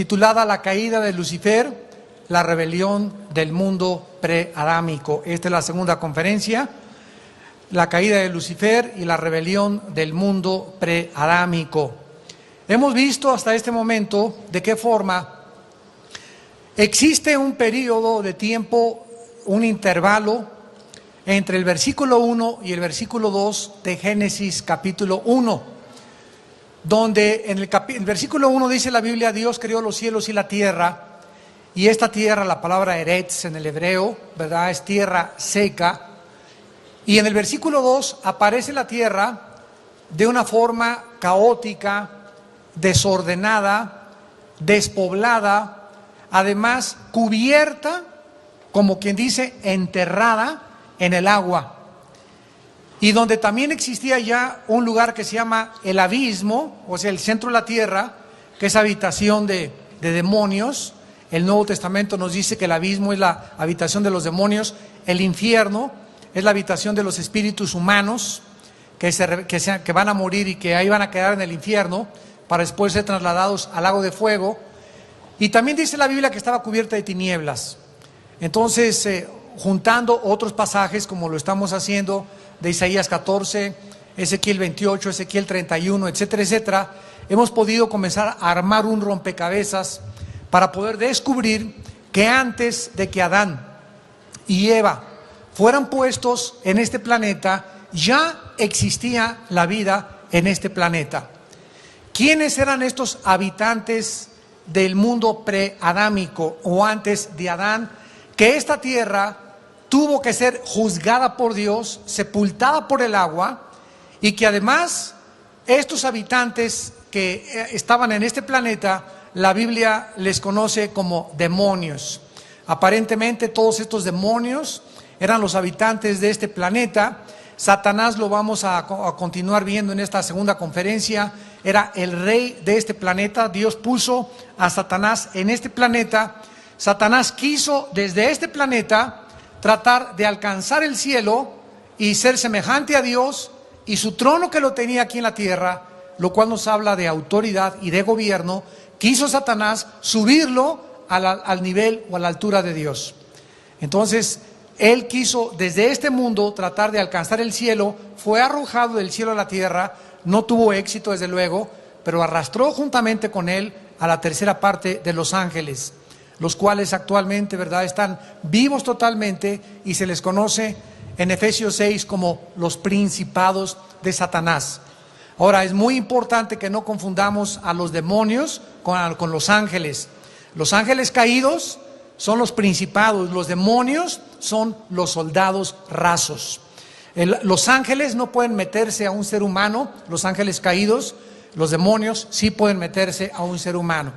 titulada La caída de Lucifer, la rebelión del mundo preadámico. Esta es la segunda conferencia, la caída de Lucifer y la rebelión del mundo preadámico. Hemos visto hasta este momento de qué forma existe un periodo de tiempo, un intervalo entre el versículo 1 y el versículo 2 de Génesis capítulo 1, donde en el versículo 1 dice la Biblia: Dios creó los cielos y la tierra, y esta tierra, la palabra eretz en el hebreo, ¿verdad?, es tierra seca. Y en el versículo 2 aparece la tierra de una forma caótica, desordenada, despoblada, además cubierta, como quien dice, enterrada en el agua. Y donde también existía ya un lugar que se llama el abismo, o sea, el centro de la tierra, que es habitación de demonios. El Nuevo Testamento nos dice que el abismo es la habitación de los demonios, el infierno es la habitación de los espíritus humanos que van a morir y que ahí van a quedar en el infierno para después ser trasladados al lago de fuego. Y también dice la Biblia que estaba cubierta de tinieblas. Entonces, juntando otros pasajes como lo estamos haciendo de Isaías 14, Ezequiel 28, Ezequiel 31, etcétera, etcétera, hemos podido comenzar a armar un rompecabezas para poder descubrir que antes de que Adán y Eva fueran puestos en este planeta, ya existía la vida en este planeta. ¿Quiénes eran estos habitantes del mundo preadámico o antes de Adán? Que esta tierra tuvo que ser juzgada por Dios, sepultada por el agua, y que además estos habitantes que estaban en este planeta, la Biblia les conoce como demonios. Aparentemente todos estos demonios eran los habitantes de este planeta. Satanás, lo vamos a continuar viendo en esta segunda conferencia, era el rey de este planeta. Dios puso a Satanás en este planeta. Satanás quiso desde este planeta tratar de alcanzar el cielo y ser semejante a Dios y su trono que lo tenía aquí en la tierra, lo cual nos habla de autoridad y de gobierno. Quiso Satanás subirlo al nivel o a la altura de Dios. Entonces, él quiso desde este mundo tratar de alcanzar el cielo, fue arrojado del cielo a la tierra, no tuvo éxito desde luego, pero arrastró juntamente con él a la tercera parte de los ángeles, los cuales actualmente, ¿verdad?, están vivos totalmente y se les conoce en Efesios 6 como los principados de Satanás. Ahora, es muy importante que no confundamos a los demonios con los ángeles. Los ángeles caídos son los principados, los demonios son los soldados rasos. Los ángeles no pueden meterse a un ser humano, los ángeles caídos. Los demonios sí pueden meterse a un ser humano.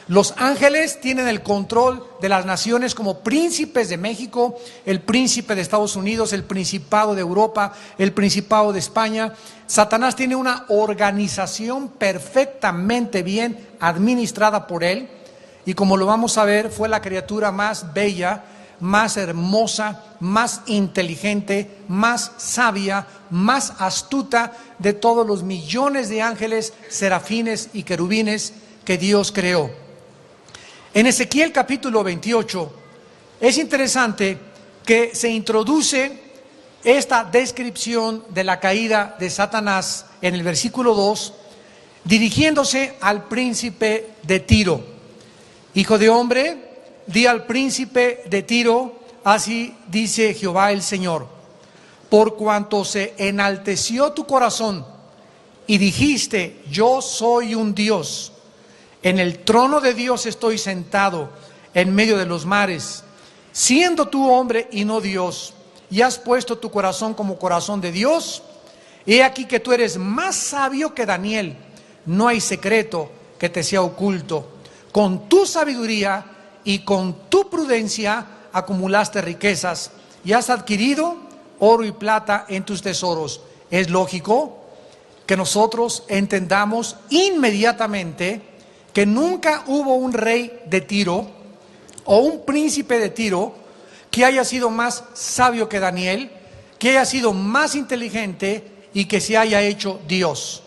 Los ángeles tienen el control de las naciones como príncipes de México, el príncipe de Estados Unidos, el principado de Europa, el principado de España. Satanás tiene una organización perfectamente bien administrada por él, y como lo vamos a ver, fue la criatura más bella, más hermosa, más inteligente, más sabia, más astuta de todos los millones de ángeles, serafines y querubines que Dios creó. En Ezequiel capítulo 28 es interesante que se introduce esta descripción de la caída de Satanás en el versículo 2, dirigiéndose al príncipe de Tiro. Hijo de hombre, di al príncipe de Tiro, así dice Jehová el Señor: por cuanto se enalteció tu corazón y dijiste, yo soy un Dios, en el trono de Dios estoy sentado en medio de los mares, siendo tú hombre y no Dios, y has puesto tu corazón como corazón de Dios, he aquí que tú eres más sabio que Daniel, no hay secreto que te sea oculto. Con tu sabiduría y con tu prudencia acumulaste riquezas y has adquirido oro y plata en tus tesoros. Es lógico que nosotros entendamos inmediatamente que nunca hubo un rey de Tiro o un príncipe de Tiro que haya sido más sabio que Daniel, que haya sido más inteligente y que se haya hecho Dios.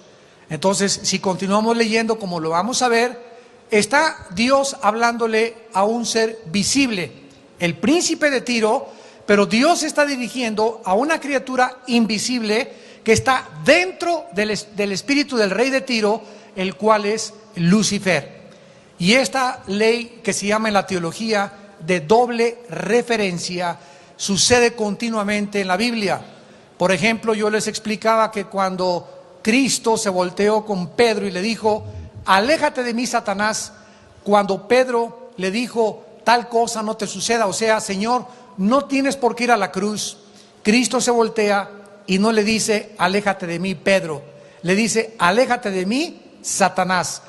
Entonces, si continuamos leyendo como lo vamos a ver, está Dios hablándole a un ser visible, el príncipe de Tiro, pero Dios está dirigiendo a una criatura invisible que está dentro del espíritu del rey de Tiro, el cual es Lucifer. Y esta ley que se llama en la teología de doble referencia sucede continuamente en la Biblia. Por ejemplo, yo les explicaba que cuando Cristo se volteó con Pedro y le dijo: aléjate de mí, Satanás, cuando Pedro le dijo: tal cosa no te suceda, o sea, Señor, no tienes por qué ir a la cruz, Cristo se voltea y no le dice: aléjate de mí, Pedro, le dice: aléjate de mí, Satanás.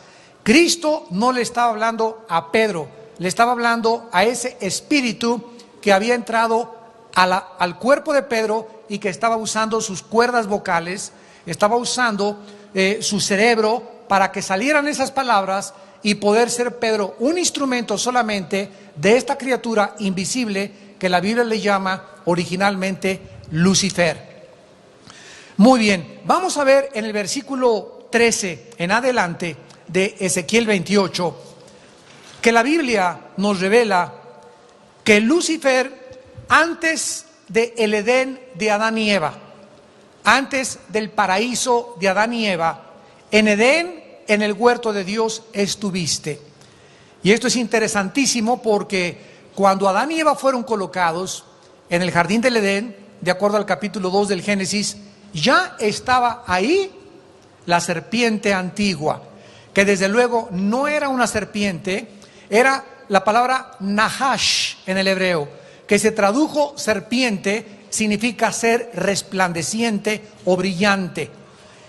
Cristo no le estaba hablando a Pedro, le estaba hablando a ese espíritu que había entrado al cuerpo de Pedro y que estaba usando sus cuerdas vocales, estaba usando su cerebro para que salieran esas palabras y poder ser Pedro un instrumento solamente de esta criatura invisible que la Biblia le llama originalmente Lucifer. Muy bien, vamos a ver en el versículo 13 en adelante de Ezequiel 28, que la Biblia nos revela que Lucifer, antes del Edén de Adán y Eva, antes del paraíso de Adán y Eva, en Edén, en el huerto de Dios, estuviste. Y esto es interesantísimo porque cuando Adán y Eva fueron colocados en el jardín del Edén, de acuerdo al capítulo 2 del Génesis, ya estaba ahí la serpiente antigua, que desde luego no era una serpiente, era la palabra Nahash en el hebreo, que se tradujo serpiente, significa ser resplandeciente o brillante.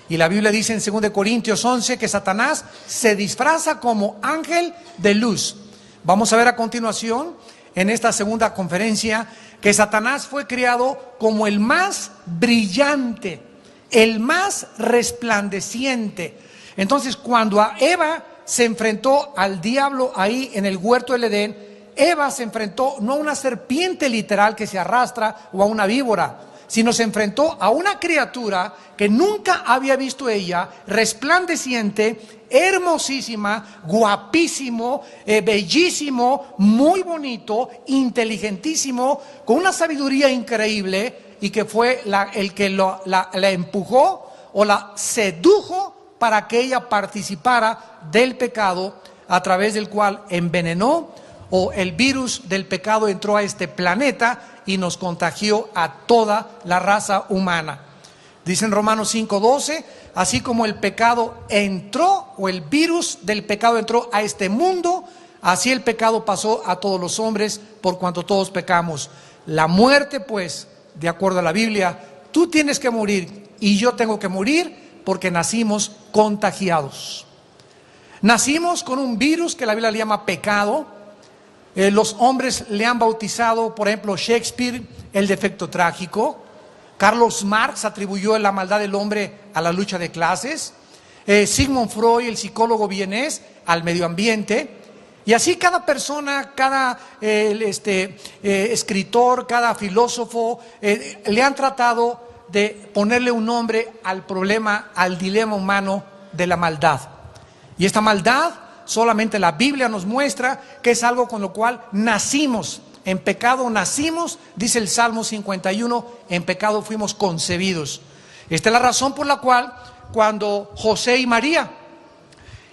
Y la Biblia dice en 2 Corintios 11 que Satanás se disfraza como ángel de luz. Vamos a ver a continuación, en esta segunda conferencia, que Satanás fue creado como el más brillante, el más resplandeciente. Entonces, cuando a Eva se enfrentó al diablo ahí en el huerto del Edén, Eva se enfrentó no a una serpiente literal que se arrastra o a una víbora, sino se enfrentó a una criatura que nunca había visto ella, resplandeciente, hermosísima, guapísimo, bellísimo, muy bonito, inteligentísimo, con una sabiduría increíble, y que fue el que la empujó o la sedujo para que ella participara del pecado, a través del cual envenenó, o el virus del pecado entró a este planeta y nos contagió a toda la raza humana. Dice en Romanos 5:12, así como el pecado entró, o el virus del pecado entró a este mundo, así el pecado pasó a todos los hombres, por cuanto todos pecamos. La muerte, pues, de acuerdo a la Biblia, tú tienes que morir y yo tengo que morir, porque nacimos contagiados. Nacimos con un virus que la Biblia le llama pecado. Los hombres le han bautizado, por ejemplo, Shakespeare, el defecto trágico. Carlos Marx atribuyó la maldad del hombre a la lucha de clases. Sigmund Freud, el psicólogo vienés, al medio ambiente. Y así cada persona, cada escritor, cada filósofo le han tratado de ponerle un nombre al problema, al dilema humano de la maldad. Y esta maldad solamente la Biblia nos muestra que es algo con lo cual nacimos. En pecado nacimos, dice el Salmo 51, en pecado fuimos concebidos. Esta es la razón por la cual cuando José y María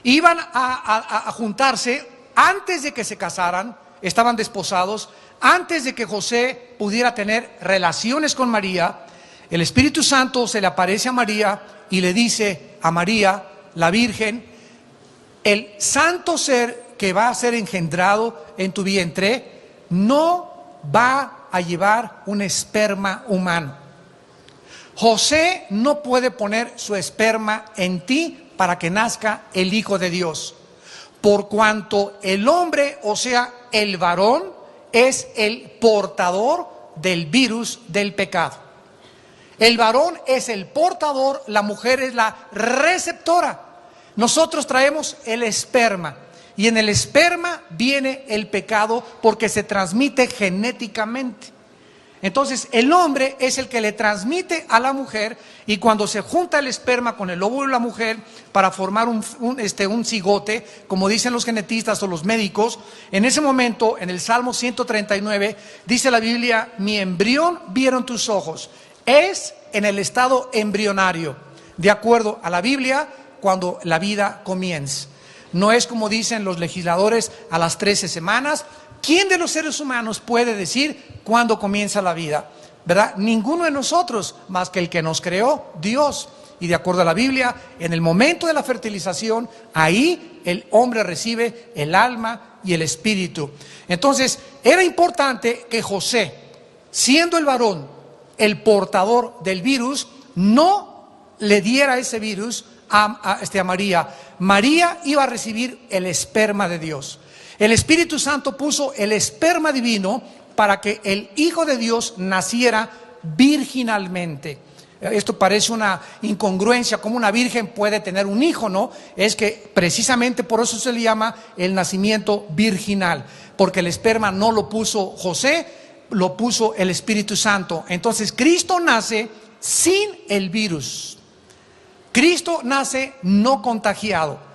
iban a juntarse, antes de que se casaran, estaban desposados, antes de que José pudiera tener relaciones con María, el Espíritu Santo se le aparece a María y le dice a María, la Virgen: el santo ser que va a ser engendrado en tu vientre no va a llevar un esperma humano. José no puede poner su esperma en ti para que nazca el Hijo de Dios, por cuanto el hombre, o sea, el varón, es el portador del virus del pecado. El varón es el portador, la mujer es la receptora. Nosotros traemos el esperma, y en el esperma viene el pecado porque se transmite genéticamente. Entonces el hombre es el que le transmite a la mujer, y cuando se junta el esperma con el óvulo de la mujer para formar un cigote, como dicen los genetistas o los médicos, en ese momento, en el Salmo 139, dice la Biblia: mi embrión vieron tus ojos. Es en el estado embrionario, de acuerdo a la Biblia, cuando la vida comienza. No es como dicen los legisladores a las 13 semanas. ¿Quién de los seres humanos puede decir cuándo comienza la vida? ¿Verdad? Ninguno de nosotros, más que el que nos creó, Dios. Y de acuerdo a la Biblia, en el momento de la fertilización, ahí el hombre recibe el alma y el espíritu. Entonces, era importante que José, siendo el varón, el portador del virus, no le diera ese virus a María. María iba a recibir el esperma de Dios. El Espíritu Santo puso el esperma divino para que el Hijo de Dios naciera virginalmente. Esto parece una incongruencia, como una virgen puede tener un hijo, ¿no? Es que precisamente por eso se le llama el nacimiento virginal, porque el esperma no lo puso José, lo puso el Espíritu Santo. Entonces Cristo nace sin el virus. Cristo nace no contagiado.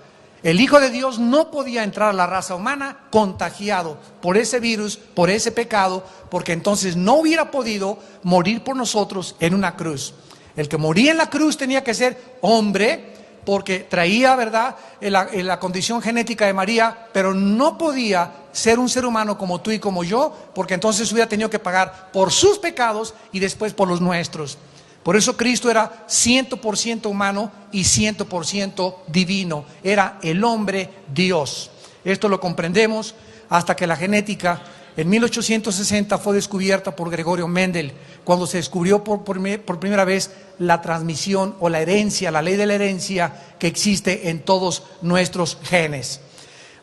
El Hijo de Dios no podía entrar a la raza humana contagiado por ese virus, por ese pecado, porque entonces no hubiera podido morir por nosotros en una cruz. El que moría en la cruz tenía que ser hombre, porque traía, ¿verdad?, la condición genética de María, pero no podía ser un ser humano como tú y como yo, porque entonces hubiera tenido que pagar por sus pecados y después por los nuestros. Por eso Cristo era 100% humano y 100% divino. Era el hombre Dios. Esto lo comprendemos hasta que la genética en 1860 fue descubierta por Gregorio Mendel, cuando se descubrió por primera vez la transmisión o la herencia, la ley de la herencia que existe en todos nuestros genes.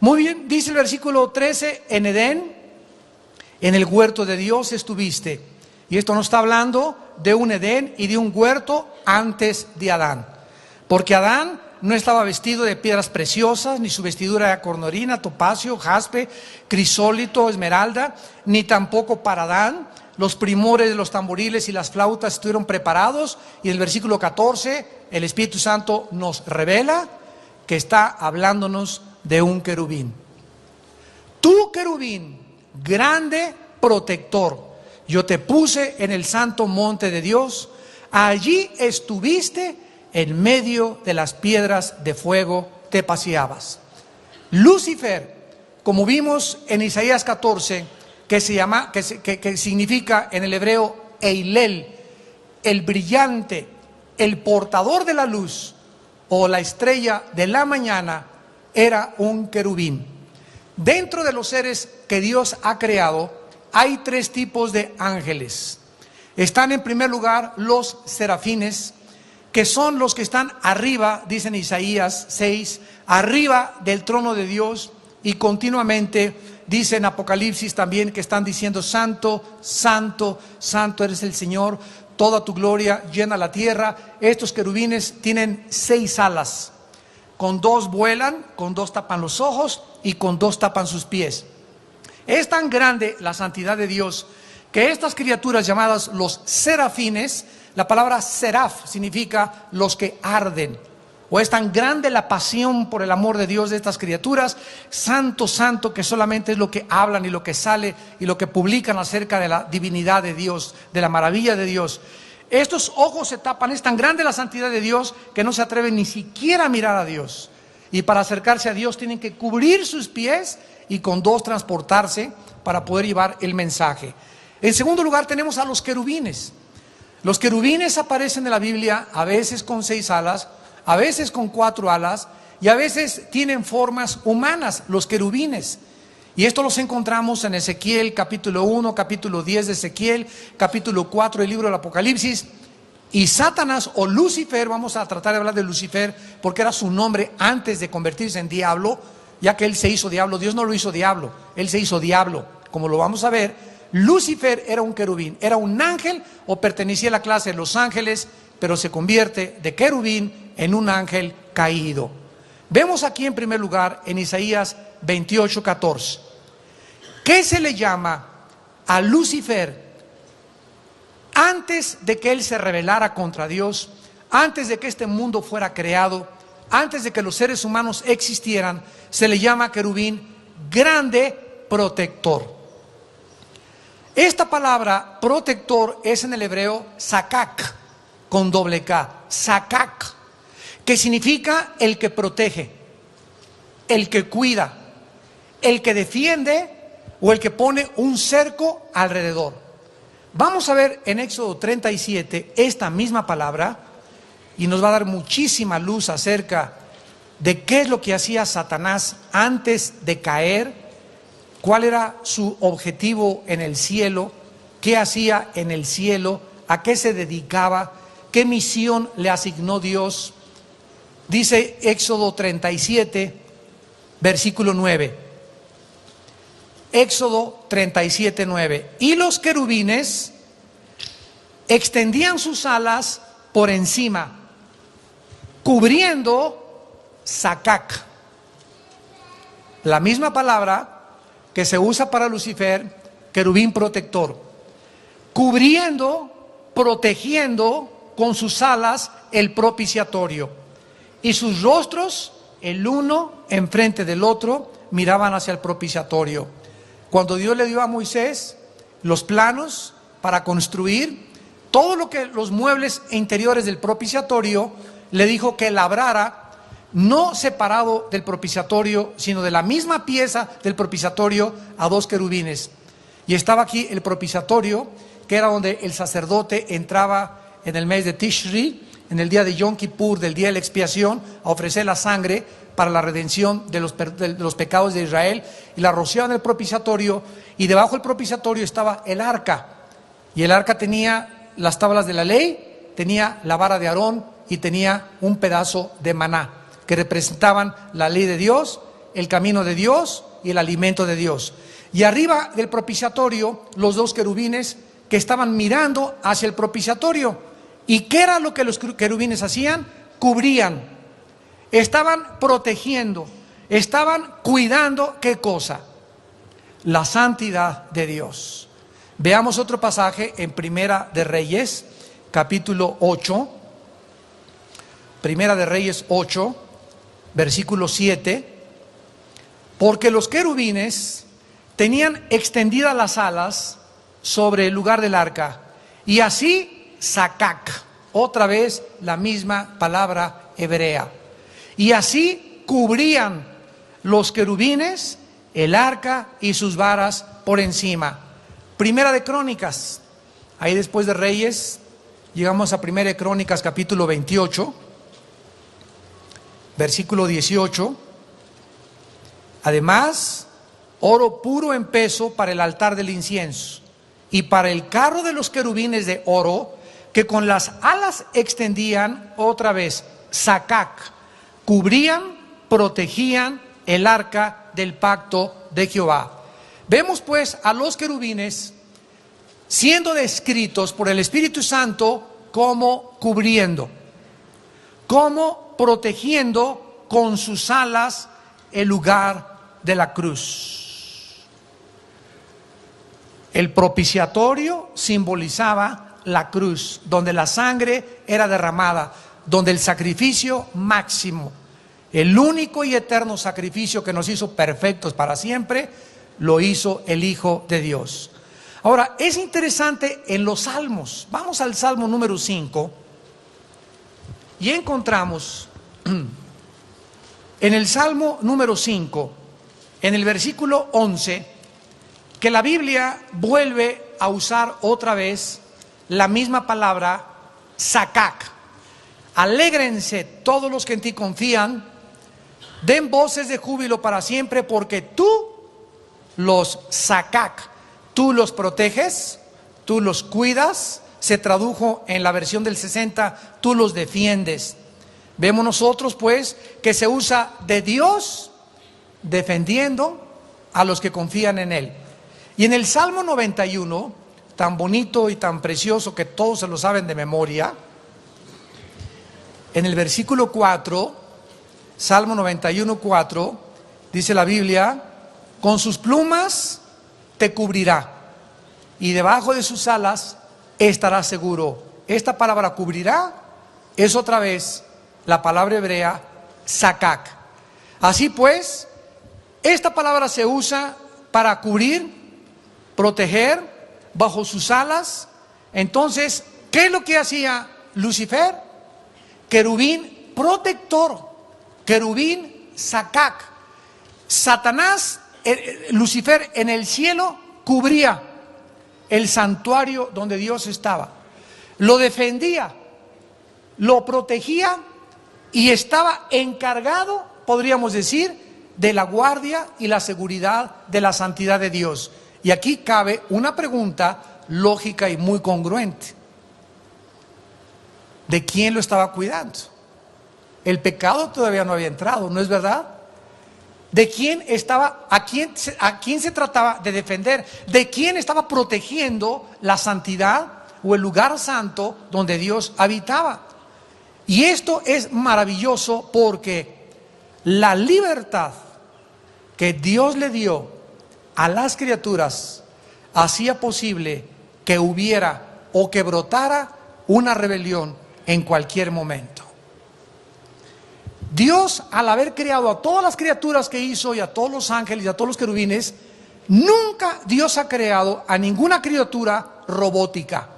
Muy bien, dice el versículo 13, en Edén, en el huerto de Dios estuviste. Y esto no está hablando de un Edén y de un huerto antes de Adán. Porque Adán no estaba vestido de piedras preciosas, ni su vestidura era cornalina, topacio, jaspe, crisólito, esmeralda, ni tampoco para Adán los primores de los tamboriles y las flautas estuvieron preparados. Y en el versículo 14 el Espíritu Santo nos revela que está hablándonos de un querubín. Tú, querubín, grande protector, yo te puse en el santo monte de Dios, allí estuviste en medio de las piedras de fuego, te paseabas. Lucifer, como vimos en Isaías 14, que significa en el hebreo Eilel, el brillante, el portador de la luz o la estrella de la mañana, era un querubín. Dentro de los seres que Dios ha creado, hay tres tipos de ángeles. Están en primer lugar los serafines, que son los que están arriba, dicen Isaías 6, arriba del trono de Dios, y continuamente dicen Apocalipsis también que están diciendo: santo, santo, santo eres el Señor, toda tu gloria llena la tierra. Estos querubines tienen 6 alas, con 2 vuelan, con 2 tapan los ojos y con 2 tapan sus pies. Es tan grande la santidad de Dios que estas criaturas llamadas los serafines, la palabra seraf significa los que arden, o es tan grande la pasión por el amor de Dios de estas criaturas, santo, santo, que solamente es lo que hablan y lo que sale y lo que publican acerca de la divinidad de Dios, de la maravilla de Dios. Estos ojos se tapan, es tan grande la santidad de Dios que no se atreven ni siquiera a mirar a Dios. Y para acercarse a Dios tienen que cubrir sus pies y con 2 transportarse para poder llevar el mensaje. En segundo lugar tenemos a los querubines. Los querubines aparecen en la Biblia a veces con 6 alas, a veces con 4 alas y a veces tienen formas humanas, los querubines. Y esto los encontramos en Ezequiel capítulo 1, capítulo 10 de Ezequiel, capítulo 4 del libro del Apocalipsis. Y Satanás o Lucifer, vamos a tratar de hablar de Lucifer porque era su nombre antes de convertirse en diablo, ya que él se hizo diablo. Dios no lo hizo diablo, él se hizo diablo, como lo vamos a ver. Lucifer era un querubín, era un ángel o pertenecía a la clase de los ángeles, pero se convierte de querubín en un ángel caído. Vemos aquí en primer lugar en Isaías 28:14. ¿Qué se le llama a Lucifer antes de que Él se rebelara contra Dios, antes de que este mundo fuera creado, antes de que los seres humanos existieran, se le llama querubín grande protector. Esta palabra protector es en el hebreo sakak, con doble K, sakak, que significa el que protege, el que cuida, el que defiende o el que pone un cerco alrededor. Vamos a ver en Éxodo 37 esta misma palabra y nos va a dar muchísima luz acerca de qué es lo que hacía Satanás antes de caer, cuál era su objetivo en el cielo, qué hacía en el cielo, a qué se dedicaba, qué misión le asignó Dios. Dice Éxodo 37, versículo 9. Éxodo 37, 9. Y los querubines extendían sus alas por encima, cubriendo sakak. La misma palabra que se usa para Lucifer, querubín protector. Cubriendo, protegiendo con sus alas el propiciatorio. Y sus rostros, el uno enfrente del otro, miraban hacia el propiciatorio. Cuando Dios le dio a Moisés los planos para construir todo lo que los muebles interiores del propiciatorio, le dijo que labrara, no separado del propiciatorio, sino de la misma pieza del propiciatorio, a dos querubines. Y estaba aquí el propiciatorio, que era donde el sacerdote entraba en el mes de Tishri, en el día de Yom Kippur, del día de la expiación, a ofrecer la sangre para la redención de los pecados de Israel, y la rociaban en el propiciatorio, y debajo del propiciatorio estaba el arca, y el arca tenía las tablas de la ley, tenía la vara de Aarón, y tenía un pedazo de maná, que representaban la ley de Dios, el camino de Dios y el alimento de Dios. Y arriba del propiciatorio, los dos querubines que estaban mirando hacia el propiciatorio. ¿Y qué era lo que los querubines hacían? Cubrían, estaban protegiendo, estaban cuidando. ¿Qué cosa? La santidad de Dios. Veamos otro pasaje en Primera de Reyes, capítulo 8. Primera de Reyes 8, versículo 7. Porque los querubines tenían extendidas las alas sobre el lugar del arca, y así sakak, otra vez la misma palabra hebrea, y así cubrían los querubines el arca y sus varas por encima. Primera de Crónicas, ahí después de Reyes llegamos a Primera de Crónicas capítulo 28, versículo 18. Además, oro puro en peso para el altar del incienso, y para el carro de los querubines de oro, que con las alas extendían, otra vez, sakak, cubrían, protegían el arca del pacto de Jehová. Vemos pues a los querubines siendo descritos por el Espíritu Santo como cubriendo, como protegiendo con sus alas el lugar de la cruz. El propiciatorio simbolizaba la cruz, donde la sangre era derramada, donde el sacrificio máximo, el único y eterno sacrificio que nos hizo perfectos para siempre, lo hizo el Hijo de Dios. Ahora, es interesante en los salmos. Vamos al Salmo número 5 y encontramos en el Salmo número 5, en el versículo 11, que la Biblia vuelve a usar otra vez la misma palabra sakak. Alégrense todos los que en ti confían, den voces de júbilo para siempre, porque tú los sakak, tú los proteges, tú los cuidas. Se tradujo en la versión del 60, tú los defiendes. Vemos nosotros pues que se usa de Dios defendiendo a los que confían en Él. Y en el Salmo 91, tan bonito y tan precioso que todos se lo saben de memoria, en el versículo 4, Salmo 91, 4, dice la Biblia: con sus plumas te cubrirá, y debajo de sus alas estarás seguro. Esta palabra cubrirá es otra vez la palabra hebrea sakak. Así pues, esta palabra se usa para cubrir, proteger, bajo sus alas. Entonces, ¿qué es lo que hacía Lucifer? Querubín protector, querubín sakak. Satanás, Lucifer en el cielo cubría el santuario donde Dios estaba, lo defendía, lo protegía y estaba encargado, podríamos decir, de la guardia y la seguridad de la santidad de Dios. Y aquí cabe una pregunta lógica y muy congruente: ¿de quién lo estaba cuidando? El pecado todavía no había entrado, ¿no es verdad? ¿De quién estaba, a quién se trataba de defender? ¿De quién estaba protegiendo la santidad o el lugar santo donde Dios habitaba? Y esto es maravilloso porque la libertad que Dios le dio a las criaturas hacía posible que hubiera o que brotara una rebelión en cualquier momento. Dios, al haber creado a todas las criaturas que hizo y a todos los ángeles y a todos los querubines, nunca Dios ha creado a ninguna criatura robótica.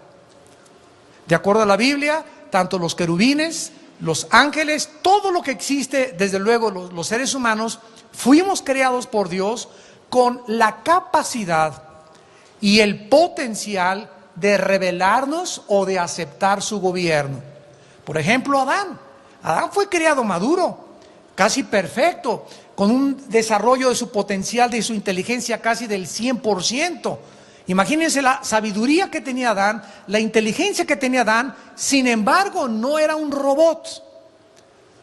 De acuerdo a la Biblia, tanto los querubines, los ángeles, todo lo que existe, desde luego los seres humanos, fuimos creados por Dios con la capacidad y el potencial de rebelarnos o de aceptar su gobierno. Por ejemplo, Adán fue creado maduro, casi perfecto, con un desarrollo de su potencial, de su inteligencia casi del 100%. Imagínense la sabiduría que tenía Adán, la inteligencia que tenía Adán. Sin embargo, no era un robot.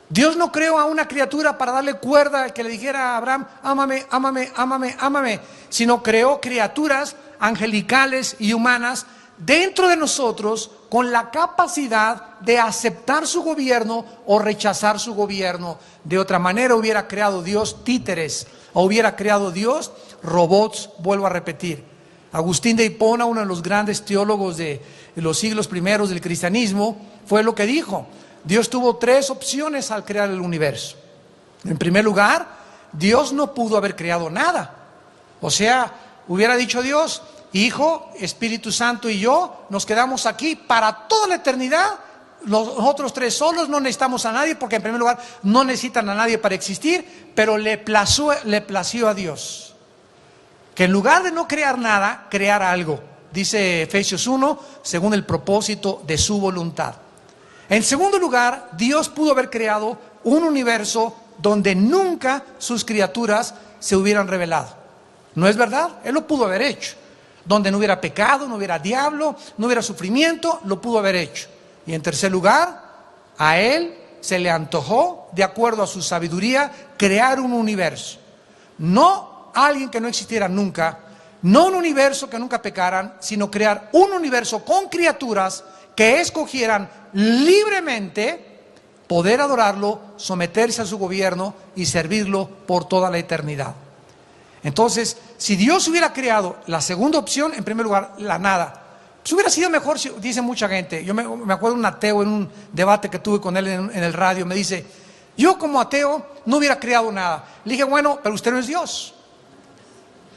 Dios no creó a una criatura para darle cuerda que le dijera a Abraham: ámame, ámame, ámame, ámame, sino creó criaturas angelicales y humanas dentro de nosotros con la capacidad de aceptar su gobierno o rechazar su gobierno. De otra manera hubiera creado Dios títeres, o hubiera creado Dios robots. Vuelvo a repetir, Agustín de Hipona, uno de los grandes teólogos de los siglos primeros del cristianismo, fue lo que dijo: Dios tuvo tres opciones al crear el universo. En primer lugar, Dios no pudo haber creado nada. O sea, hubiera dicho Dios: Hijo, Espíritu Santo y yo nos quedamos aquí para toda la eternidad. Los otros tres solos, no necesitamos a nadie, porque en primer lugar no necesitan a nadie para existir. Pero le plació a Dios que en lugar de no crear nada, creara algo. Dice Efesios 1, según el propósito de su voluntad. En segundo lugar, Dios pudo haber creado un universo donde nunca sus criaturas se hubieran rebelado. ¿No es verdad? Él lo pudo haber hecho. Donde no hubiera pecado, no hubiera diablo, no hubiera sufrimiento, lo pudo haber hecho. Y en tercer lugar, a Él se le antojó, de acuerdo a su sabiduría, crear un universo. No alguien que no existiera nunca, no un universo que nunca pecaran, sino crear un universo con criaturas que escogieran libremente poder adorarlo, someterse a su gobierno y servirlo por toda la eternidad. Entonces, si Dios hubiera creado la segunda opción, en primer lugar, la nada, pues hubiera sido mejor, dice mucha gente. Yo me acuerdo de un ateo en un debate que tuve con él en el radio, me dice: yo como ateo no hubiera creado nada. Le dije: bueno, pero usted no es Dios.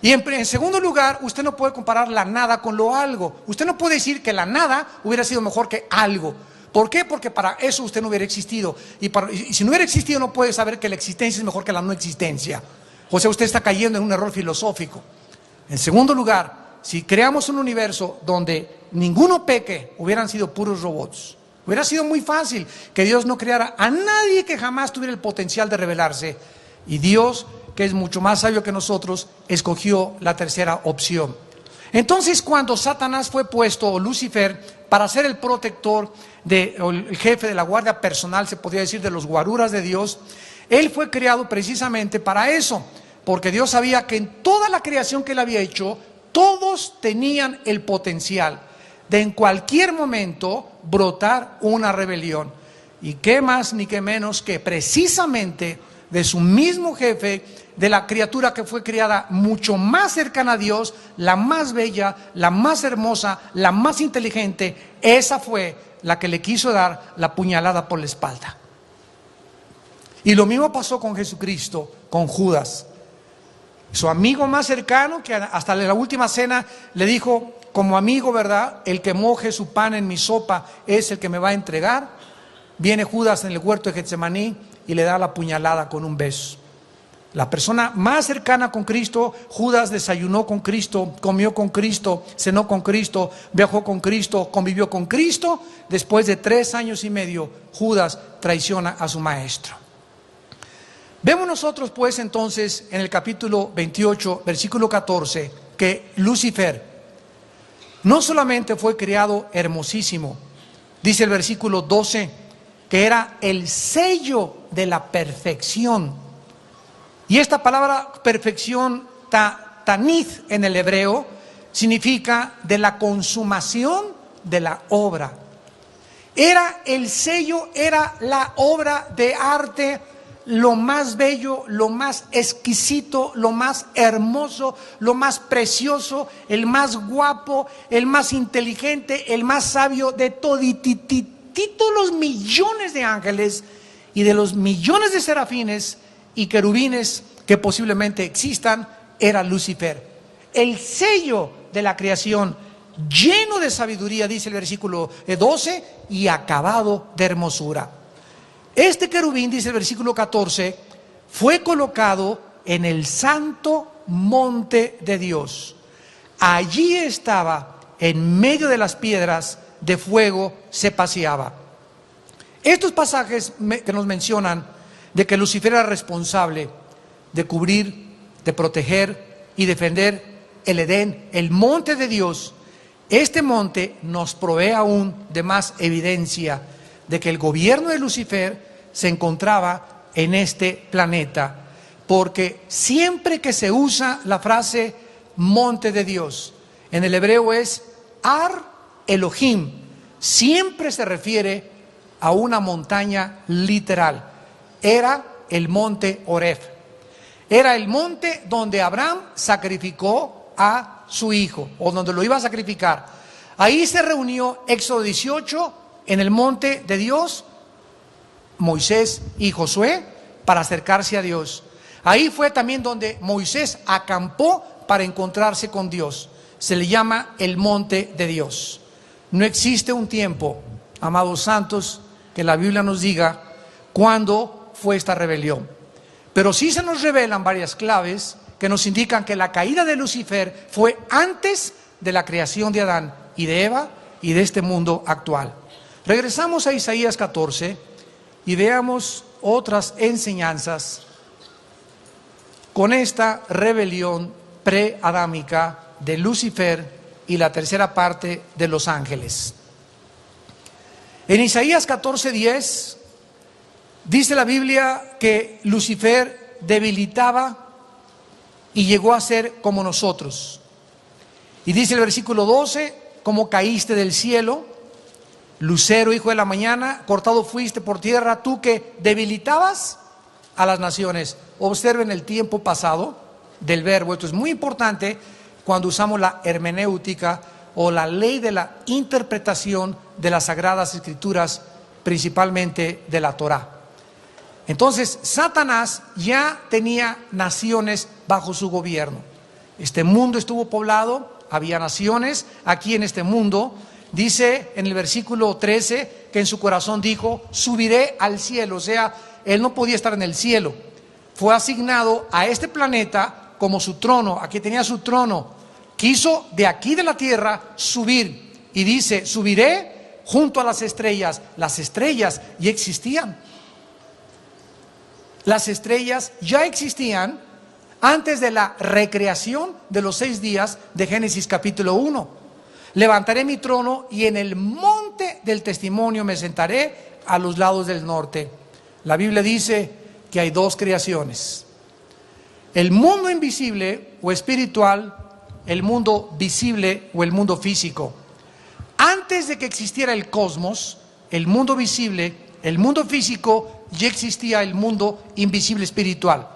Y en segundo lugar, usted no puede comparar la nada con lo algo. Usted no puede decir que la nada hubiera sido mejor que algo. ¿Por qué? Porque para eso usted no hubiera existido. Y si no hubiera existido, no puede saber que la existencia es mejor que la no existencia. O sea, usted está cayendo en un error filosófico. En segundo lugar, si creamos un universo donde ninguno peque, hubieran sido puros robots. Hubiera sido muy fácil que Dios no creara a nadie que jamás tuviera el potencial de rebelarse. Y Dios, que es mucho más sabio que nosotros, escogió la tercera opción. Entonces, cuando Satanás fue puesto, o Lucifer, para ser el protector, o el jefe de la guardia personal, se podría decir, de los guaruras de Dios, él fue creado precisamente para eso. Porque Dios sabía que en toda la creación que Él había hecho, todos tenían el potencial de en cualquier momento brotar una rebelión. Y qué más ni qué menos que precisamente de su mismo jefe, de la criatura que fue criada mucho más cercana a Dios, la más bella, la más hermosa, la más inteligente. Esa fue la que le quiso dar la puñalada por la espalda. Y lo mismo pasó con Jesucristo, con Judas. Su amigo más cercano, que hasta la última cena le dijo, como amigo, ¿verdad? El que moje su pan en mi sopa es el que me va a entregar. Viene Judas en el huerto de Getsemaní y le da la puñalada con un beso. La persona más cercana con Cristo, Judas desayunó con Cristo, comió con Cristo, cenó con Cristo, viajó con Cristo, convivió con Cristo. Después de 3 años y medio, Judas traiciona a su maestro. Vemos nosotros pues entonces en el capítulo 28, versículo 14, que Lucifer no solamente fue creado hermosísimo, dice el versículo 12, que era el sello de la perfección. Y esta palabra perfección, tanith en el hebreo, significa de la consumación de la obra. Era el sello, era la obra de arte, lo más bello, lo más exquisito, lo más hermoso, lo más precioso, el más guapo, el más inteligente, el más sabio de todititito los millones de ángeles y de los millones de serafines y querubines que posiblemente existan. Era Lucifer, el sello de la creación, lleno de sabiduría, dice el versículo 12, y acabado de hermosura. Este querubín, dice el versículo 14, fue colocado en el santo monte de Dios. Allí estaba, en medio de las piedras de fuego, se paseaba. Estos pasajes que nos mencionan de que Lucifer era responsable de cubrir, de proteger y defender el Edén, el monte de Dios. Este monte nos provee aún de más evidencia de que el gobierno de Lucifer se encontraba en este planeta, porque siempre que se usa la frase monte de Dios, en el hebreo es Ar Elohim, siempre se refiere a una montaña literal. Era el monte Oreb, era el monte donde Abraham sacrificó a su hijo, o donde lo iba a sacrificar. Ahí se reunió, Éxodo 18, en el monte de Dios, Moisés y Josué, para acercarse a Dios. Ahí fue también donde Moisés acampó para encontrarse con Dios. Se le llama el monte de Dios. No existe un tiempo, amados santos, que la Biblia nos diga cuándo fue esta rebelión. Pero sí se nos revelan varias claves que nos indican que la caída de Lucifer fue antes de la creación de Adán y de Eva y de este mundo actual. Regresamos a Isaías 14 y veamos otras enseñanzas con esta rebelión preadámica de Lucifer y la tercera parte de los ángeles. En Isaías 14:10 dice la Biblia que Lucifer debilitaba y llegó a ser como nosotros. Y dice el versículo 12, como caíste del cielo, lucero, hijo de la mañana, cortado fuiste por tierra, tú que debilitabas a las naciones. Observen el tiempo pasado del verbo. Esto es muy importante cuando usamos la hermenéutica o la ley de la interpretación de las Sagradas Escrituras, principalmente de la Torá. Entonces, Satanás ya tenía naciones bajo su gobierno. Este mundo estuvo poblado, había naciones aquí en este mundo. Dice en el versículo 13 que en su corazón dijo, subiré al cielo. O sea, él no podía estar en el cielo. Fue asignado a este planeta como su trono. Aquí tenía su trono. Quiso de aquí de la tierra subir. Y dice, subiré junto a las estrellas. Las estrellas ya existían. Las estrellas ya existían antes de la recreación de los 6 días de Génesis capítulo 1. Levantaré mi trono y en el monte del testimonio me sentaré a los lados del norte. La Biblia dice que hay 2 creaciones. El mundo invisible o espiritual, el mundo visible o el mundo físico. Antes de que existiera el cosmos, el mundo visible el mundo físico, ya existía el mundo invisible espiritual.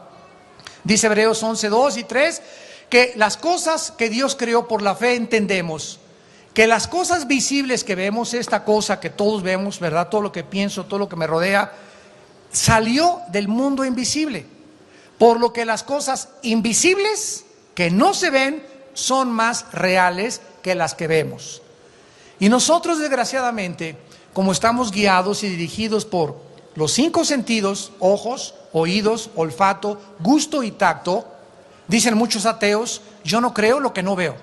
Dice Hebreos 11, 2 y 3, que las cosas que Dios creó por la fe entendemos, que las cosas visibles que vemos, esta cosa que todos vemos, ¿verdad? Todo lo que pienso, todo lo que me rodea, salió del mundo invisible. Por lo que las cosas invisibles que no se ven son más reales que las que vemos. Y nosotros, desgraciadamente, como estamos guiados y dirigidos por los 5 sentidos, ojos, oídos, olfato, gusto y tacto, dicen muchos ateos, yo no creo lo que no veo,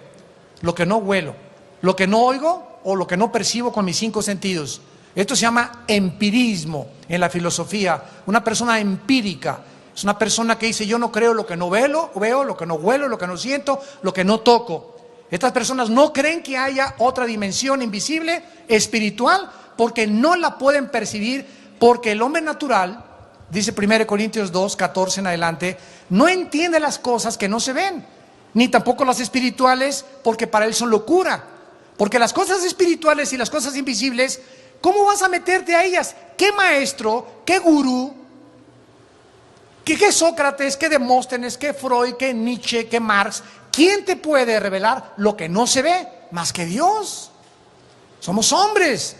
lo que no huelo, lo que no oigo o lo que no percibo con mis 5 sentidos. Esto se llama empirismo en la filosofía. Una persona empírica es una persona que dice, yo no creo lo que no veo, lo que no huelo, lo que no siento, lo que no toco. Estas personas no creen que haya otra dimensión invisible, espiritual, porque no la pueden percibir, porque el hombre natural, dice 1 Corintios 2, 14 en adelante, no entiende las cosas que no se ven, ni tampoco las espirituales, porque para él son locura. Porque las cosas espirituales y las cosas invisibles, ¿cómo vas a meterte a ellas? ¿Qué maestro, qué gurú, qué Sócrates, qué Demóstenes, qué Freud, qué Nietzsche, qué Marx? ¿Quién te puede revelar lo que no se ve más que Dios? Somos hombres.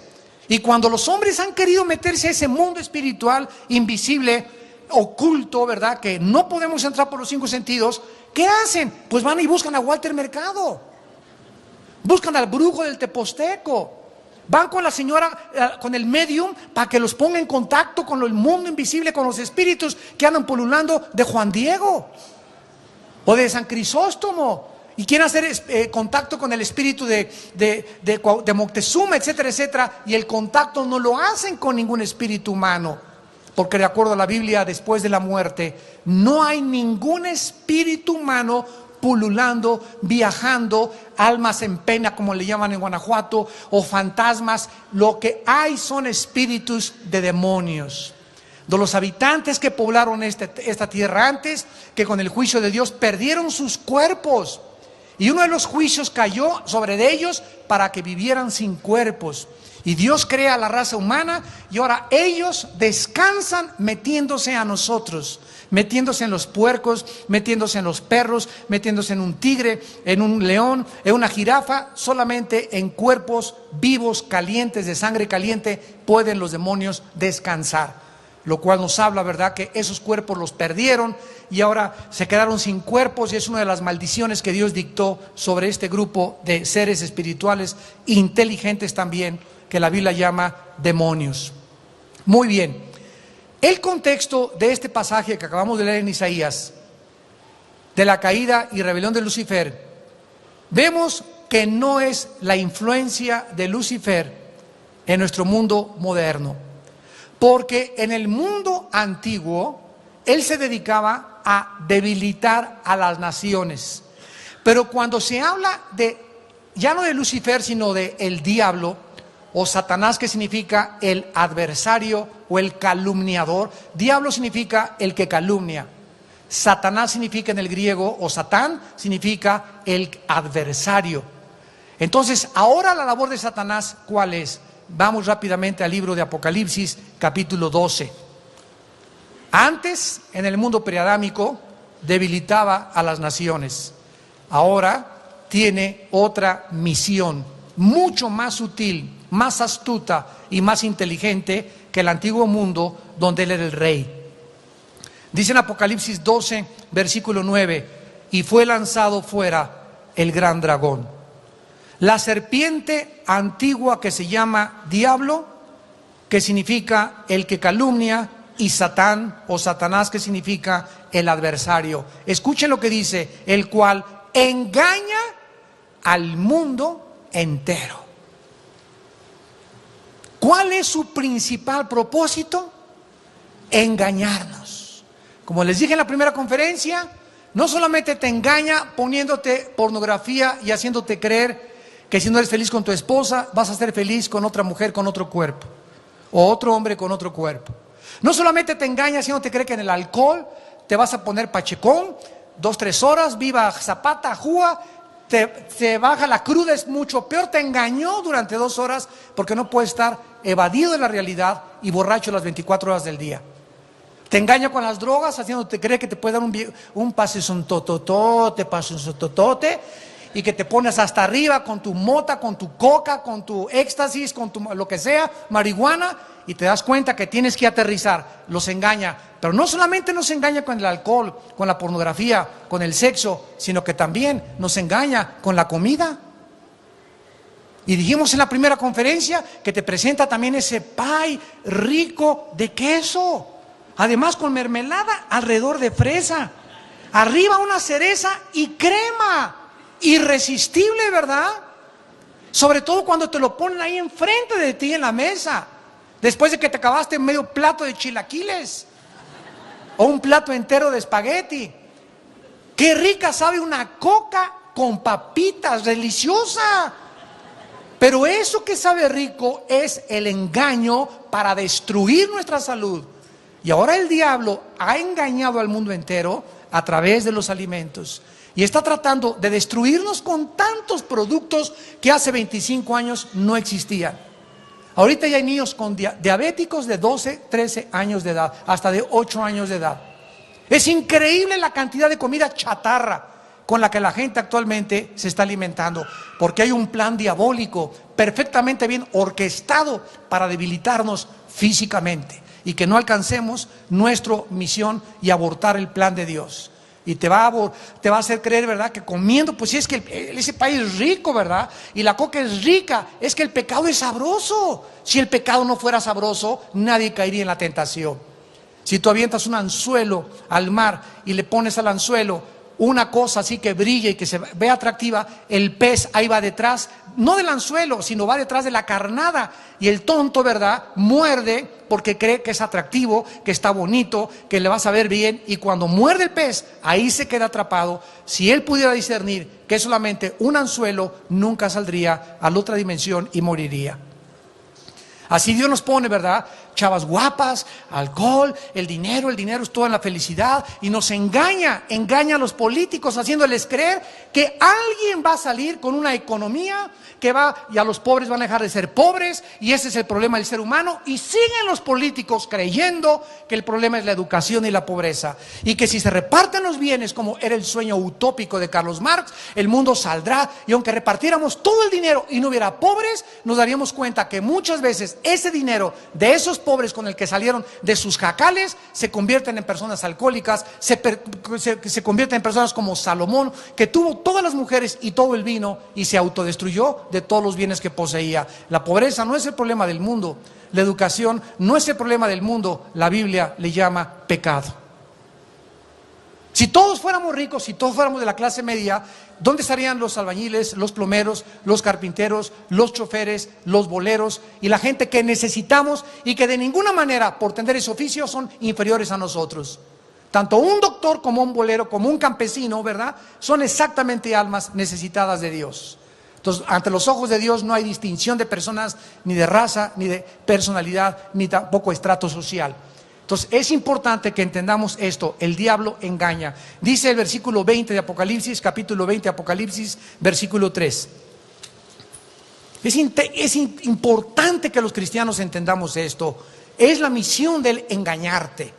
Y cuando los hombres han querido meterse a ese mundo espiritual, invisible, oculto, ¿verdad? Que no podemos entrar por los 5 sentidos, ¿qué hacen? Pues van y buscan a Walter Mercado. Buscan al brujo del Teposteco. Van con la señora, con el medium, para que los ponga en contacto con el mundo invisible, con los espíritus que andan pululando de Juan Diego o de San Crisóstomo. Y quieren hacer contacto con el espíritu de Moctezuma, etcétera, etcétera. Y el contacto no lo hacen con ningún espíritu humano. Porque de acuerdo a la Biblia, después de la muerte, no hay ningún espíritu humano pululando, viajando, almas en pena, como le llaman en Guanajuato, o fantasmas. Lo que hay son espíritus de demonios. De los habitantes que poblaron esta tierra antes, que con el juicio de Dios perdieron sus cuerpos. Y uno de los juicios cayó sobre ellos para que vivieran sin cuerpos. Y Dios crea a la raza humana y ahora ellos descansan metiéndose a nosotros, metiéndose en los puercos, metiéndose en los perros, metiéndose en un tigre, en un león, en una jirafa. Solamente en cuerpos vivos, calientes, de sangre caliente, pueden los demonios descansar. Lo cual nos habla, ¿verdad?, que esos cuerpos los perdieron y ahora se quedaron sin cuerpos, y es una de las maldiciones que Dios dictó sobre este grupo de seres espirituales inteligentes también, que la Biblia llama demonios. Muy bien, el contexto de este pasaje que acabamos de leer en Isaías, de la caída y rebelión de Lucifer, vemos que no es la influencia de Lucifer en nuestro mundo moderno. Porque en el mundo antiguo, él se dedicaba a debilitar a las naciones. Pero cuando se habla ya no de Lucifer, sino de el diablo, o Satanás, que significa el adversario o el calumniador. Diablo significa el que calumnia. Satanás significa en el griego, o Satán, significa el adversario. Entonces, ahora la labor de Satanás, ¿cuál es? Vamos rápidamente al libro de Apocalipsis, capítulo 12. Antes, en el mundo preadámico, debilitaba a las naciones. Ahora tiene otra misión, mucho más sutil, más astuta y más inteligente que el antiguo mundo donde él era el rey. Dice en Apocalipsis 12, versículo 9, y fue lanzado fuera el gran dragón, la serpiente antigua que se llama Diablo, que significa el que calumnia, y Satán o Satanás, que significa el adversario. Escuchen lo que dice, el cual engaña al mundo entero. ¿Cuál es su principal propósito? Engañarnos. Como les dije en la primera conferencia, no solamente te engaña poniéndote pornografía y haciéndote creer que si no eres feliz con tu esposa, vas a ser feliz con otra mujer con otro cuerpo, o otro hombre con otro cuerpo. No solamente te engaña haciéndote creer que en el alcohol te vas a poner pachecón, 2-3 horas, viva Zapata, Júa, te baja la cruda, es mucho peor. Te engañó durante 2 horas porque no puedes estar evadido de la realidad y borracho las 24 horas del día. Te engaña con las drogas, haciéndote creer que te puede dar un tototote, y que te pones hasta arriba con tu mota, con tu coca, con tu éxtasis, con tu lo que sea, marihuana, y te das cuenta que tienes que aterrizar. Los engaña, pero no solamente nos engaña con el alcohol, con la pornografía, con el sexo, sino que también nos engaña con la comida. Y dijimos en la primera conferencia que te presenta también ese pie rico de queso, además con mermelada alrededor de fresa, arriba una cereza y crema. Irresistible, ¿verdad? Sobre todo cuando te lo ponen ahí enfrente de ti en la mesa, después de que te acabaste medio plato de chilaquiles o un plato entero de espagueti. Qué rica sabe una coca con papitas, deliciosa. Pero eso que sabe rico es el engaño para destruir nuestra salud. Y ahora el diablo ha engañado al mundo entero a través de los alimentos. Y está tratando de destruirnos con tantos productos que hace 25 años no existían. Ahorita ya hay niños con diabéticos de 12, 13 años de edad, hasta de 8 años de edad. Es increíble la cantidad de comida chatarra con la que la gente actualmente se está alimentando, porque hay un plan diabólico perfectamente bien orquestado para debilitarnos físicamente y que no alcancemos nuestra misión y abortar el plan de Dios. Y te va a hacer creer, ¿verdad?, que comiendo, pues si es que ese país es rico, ¿verdad?, y la coca es rica, es que el pecado es sabroso. Si el pecado no fuera sabroso, nadie caería en la tentación. Si tú avientas un anzuelo al mar y le pones al anzuelo una cosa así que brille y que se vea atractiva, el pez ahí va detrás, no del anzuelo, sino va detrás de la carnada, y el tonto, ¿verdad?, muerde porque cree que es atractivo, que está bonito, que le va a saber bien, y cuando muerde el pez, ahí se queda atrapado. Si él pudiera discernir que es solamente un anzuelo, nunca saldría a la otra dimensión y moriría. Así Dios nos pone, ¿verdad?, chavas guapas, alcohol, el dinero es toda la felicidad, y nos engaña a los políticos haciéndoles creer que alguien va a salir con una economía y a los pobres van a dejar de ser pobres, y ese es el problema del ser humano, y siguen los políticos creyendo que el problema es la educación y la pobreza, y que si se reparten los bienes como era el sueño utópico de Carlos Marx, el mundo saldrá, y aunque repartiéramos todo el dinero y no hubiera pobres, nos daríamos cuenta que muchas veces ese dinero de esos pobres con el que salieron de sus jacales se convierten en personas alcohólicas, se convierten en personas como Salomón, que tuvo todas las mujeres y todo el vino y se autodestruyó de todos los bienes que poseía. La pobreza no es el problema del mundo, la educación no es el problema del mundo, la Biblia le llama pecado. Si todos fuéramos ricos, si todos fuéramos de la clase media, ¿dónde estarían los albañiles, los plomeros, los carpinteros, los choferes, los boleros y la gente que necesitamos y que de ninguna manera, por tener ese oficio, son inferiores a nosotros? Tanto un doctor como un bolero, como un campesino, ¿verdad?, son exactamente almas necesitadas de Dios. Entonces, ante los ojos de Dios no hay distinción de personas, ni de raza, ni de personalidad, ni tampoco estrato social. Entonces es importante que entendamos esto: el diablo engaña. Dice el versículo 20 de Apocalipsis, capítulo 20 de Apocalipsis, versículo 3. Es importante que los cristianos entendamos esto. Es la misión del engañarte.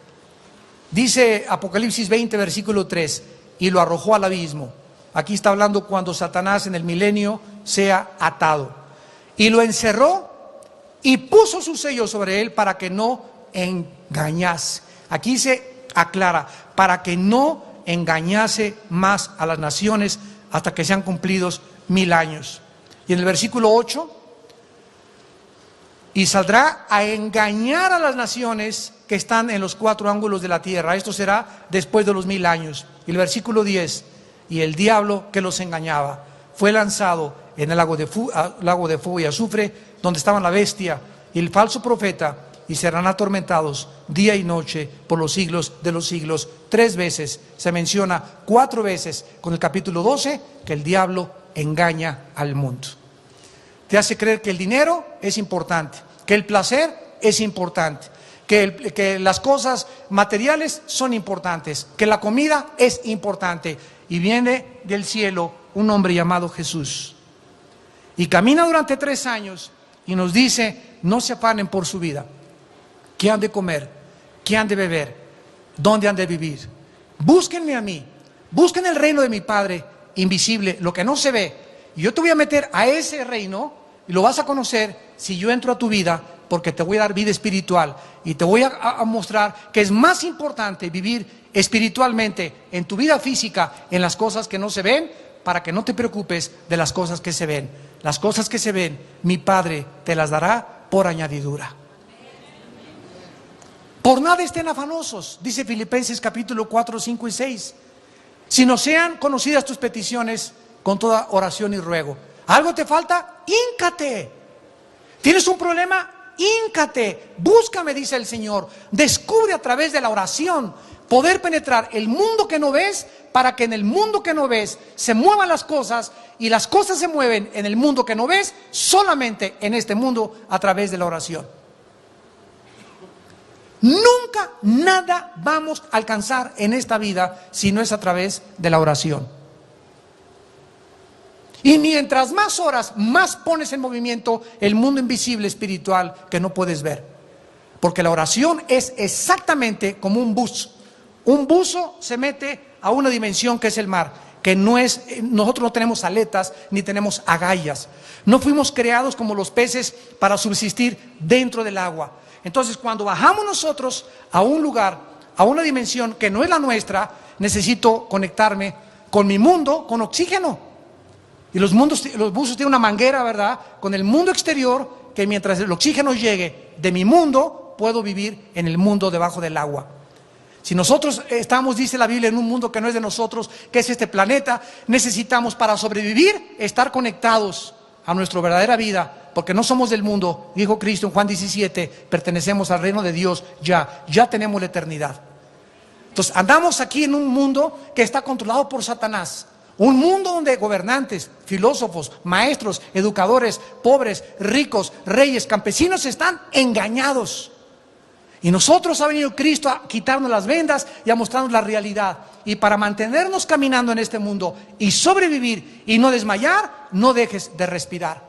Dice Apocalipsis 20, versículo 3, y lo arrojó al abismo. Aquí está hablando cuando Satanás en el milenio sea atado. Y lo encerró y puso su sello sobre él para que no engañase. Aquí se aclara, para que no engañase más a las naciones hasta que sean cumplidos 1000 años. Y en el versículo 8, y saldrá a engañar a las naciones que están en los 4 ángulos de la tierra. Esto será después de los 1000 años. Y el versículo 10, y el diablo que los engañaba fue lanzado en el lago de fuego y azufre, donde estaban la bestia y el falso profeta, y serán atormentados día y noche por los siglos de los siglos. 3 veces se menciona, 4 veces con el capítulo 12, que el diablo engaña al mundo. Te hace creer que el dinero es importante, que el placer es importante, que las cosas materiales son importantes, que la comida es importante. Y viene del cielo un hombre llamado Jesús, y camina durante 3 años y nos dice: no se afanen por su vida, qué han de comer, qué han de beber, dónde han de vivir. Búsquenme a mí, busquen el reino de mi Padre invisible, lo que no se ve, y yo te voy a meter a ese reino y lo vas a conocer si yo entro a tu vida, porque te voy a dar vida espiritual y te voy a mostrar que es más importante vivir espiritualmente en tu vida física, en las cosas que no se ven, para que no te preocupes de las cosas que se ven. Las cosas que se ven, mi Padre te las dará por añadidura. Por nada estén afanosos, dice Filipenses capítulo 4, 5 y 6, sino sean conocidas tus peticiones con toda oración y ruego. ¿Algo te falta? Híncate. ¿Tienes un problema? Híncate. Búscame, dice el Señor. Descubre a través de la oración poder penetrar el mundo que no ves, para que en el mundo que no ves se muevan las cosas, y las cosas se mueven en el mundo que no ves, solamente en este mundo a través de la oración. Nunca nada vamos a alcanzar en esta vida si no es a través de la oración. Y mientras más oras, más pones en movimiento el mundo invisible espiritual que no puedes ver. Porque la oración es exactamente como un buzo. Un buzo se mete a una dimensión que es el mar, que no es, nosotros no tenemos aletas ni tenemos agallas. No fuimos creados como los peces para subsistir dentro del agua. Entonces, cuando bajamos nosotros a un lugar, a una dimensión que no es la nuestra, necesito conectarme con mi mundo, con oxígeno. Y los buzos tienen una manguera, ¿verdad?, con el mundo exterior, que mientras el oxígeno llegue de mi mundo, puedo vivir en el mundo debajo del agua. Si nosotros estamos, dice la Biblia, en un mundo que no es de nosotros, que es este planeta, necesitamos, para sobrevivir, estar conectados a nuestra verdadera vida, porque no somos del mundo. Dijo Cristo en Juan 17, pertenecemos al reino de Dios, ya tenemos la eternidad. Entonces andamos aquí en un mundo que está controlado por Satanás. Un mundo donde gobernantes, filósofos, maestros, educadores, pobres, ricos, reyes, campesinos están engañados. Y nosotros ha venido Cristo a quitarnos las vendas y a mostrarnos la realidad. Y para mantenernos caminando en este mundo y sobrevivir y no desmayar, no dejes de respirar.